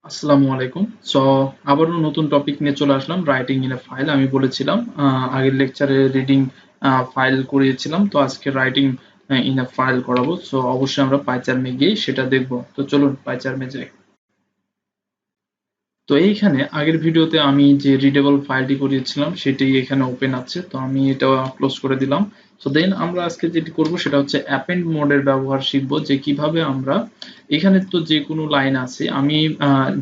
আসসালামু আলাইকুম। সো আবারও নতুন টপিক নিয়ে চলে আসলাম, রাইটিং ইন এ ফাইল। আমি বলেছিলাম আগের লেকচারে রিডিং ফাইল করিয়েছিলাম, তো আজকে রাইটিং ইন এ ফাইল করাবো। সো অবশ্যই আমরা পাইচার্মে গিয়ে সেটা দেখব। তো চলুন পাইচার্মে যাই। তো এইখানে আগের ভিডিওতে আমি যে রিডেবল ফাইলটি করিয়েছিলাম সেটি এখানে ওপেন আছে, তো আমি এটা ক্লোজ করে দিলাম। সো দেন আমরা আজকে যেটি করব সেটা হচ্ছে অ্যাপেন্ড মোডের ব্যবহার শিখব, যে কিভাবে আমরা এখানে তো যে কোনো লাইন আছে, আমি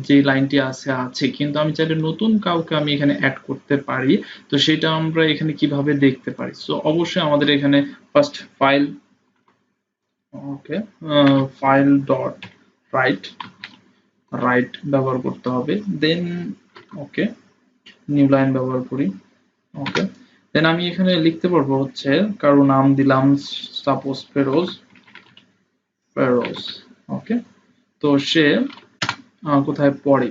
যে লাইনটি আছে কিন্তু আমি চাইলে নতুন কাউকে আমি এখানে অ্যাড করতে পারি। তো সেটা আমরা এখানে কিভাবে দেখতে পারি। সো অবশ্যই আমাদের এখানে ফার্স্ট ফাইল, ওকে, ফাইল ডট রাইট রাইট ব্যবহার করতে হবে। দেন ওকে, নিউ লাইন ব্যবহার করি। ওকে, দেন আমি এখানে লিখতে পারবো হচ্ছে কারো নাম দিলাম, সাপোজ ফেরোজ। ফেরোজ, ওকে। তো সে কোথায় পড়ে,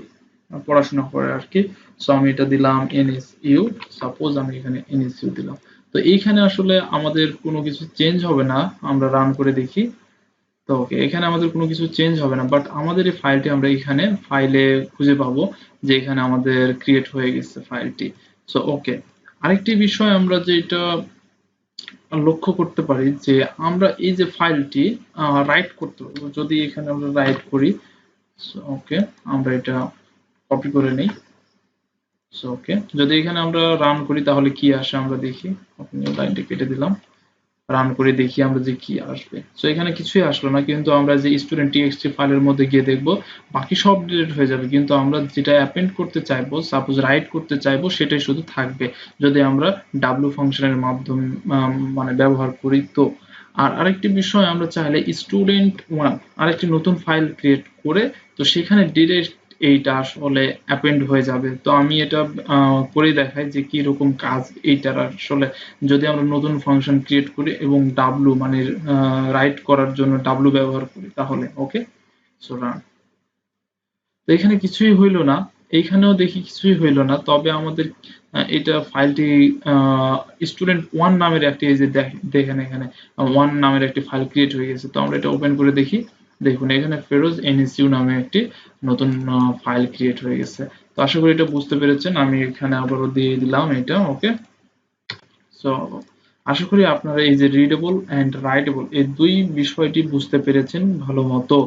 পড়াশোনা করে আর কি। সো আমি এটা দিলাম এনএসইউ, সাপোজ আমি এখানে এনএসইউ দিলাম। তো এইখানে আসলে আমাদের কোনো কিছু চেঞ্জ হবে না, আমরা রান করে দেখি। তো ওকে, এখানে আমাদের কোনো কিছু চেঞ্জ হবে না, বাট আমাদের এই ফাইলটি আমরা এখানে ফাইলে খুঁজে পাবো, যে এখানে আমাদের ক্রিয়েট হয়ে গেছে ফাইলটি। সো ওকে, আরেকটি বিষয় আমরা যেটা লক্ষ্য করতে পারি, যে আমরা এই যে ফাইলটি রাইট করতে পারবো, যদি এখানে আমরা রাইট করি। সো ওকে, আমরা এটা কপি করে নেই। সো ওকে, যদি এখানে আমরা রান করি তাহলে কি আসে আমরা দেখি। আপনি লাইনটা কেটে দিলাম, রান করে দেখি আমরা যে কি আসবে। সো এখানে কিছুই আসলো না, কিন্তু আমরা যে স্টুডেন্ট টিএক্সটি ফাইলের মধ্যে গিয়ে দেখবো বাকি সব ডিলিট হয়ে যাবে, কিন্তু আমরা যেটা অ্যাপেন্ড করতে চাইবো, সাপোজ রাইট করতে চাইবো, সেটাই শুধু থাকবে যদি আমরা ডাব্লু ফাংশনের মাধ্যমে মানে ব্যবহার করি। তো আর আরেকটি বিষয়, আমরা চাইলে স্টুডেন্ট ওয়ান আরেকটি নতুন ফাইল ক্রিয়েট করে, তো সেখানে ডিরেক্ট এইটা আসলে অ্যাপেন্ড হয়ে যাবে। তো আমি এটা করে দেখাই যে কি রকম কাজ এইটার আসলে, যদি আমরা নতুন ফাংশন ক্রিয়েট করি এবং ডাব্লু মানে রাইট করার জন্য ডাব্লু ব্যবহার করি তাহলে। ওকে, সো রান। তো এখানে কিছুই হইল না, এইখানেও দেখি কিছুই হইল না, তবে আমাদের এটা ফাইলটি স্টুডেন্ট ওয়ান নামের একটি, এই যে দেখেন এখানে ওয়ান নামের একটি ফাইল ক্রিয়েট হয়ে গেছে। তো আমরা এটা ওপেন করে দেখি। দেখুন এখানে ফেরোজ এনএসইউ নামে একটি নতুন ফাইল ক্রিয়েট হয়ে গেছে। তো আশা করি এটা বুঝতে পেরেছেন। আমি এখানে আবারও দিয়ে দিলাম এটা। ওকে, সো আশা করি আপনারা এই যে রিডেবল এন্ড রাইটেবল এই দুই বিষয়টি বুঝতে পেরেছেন ভালো মতো।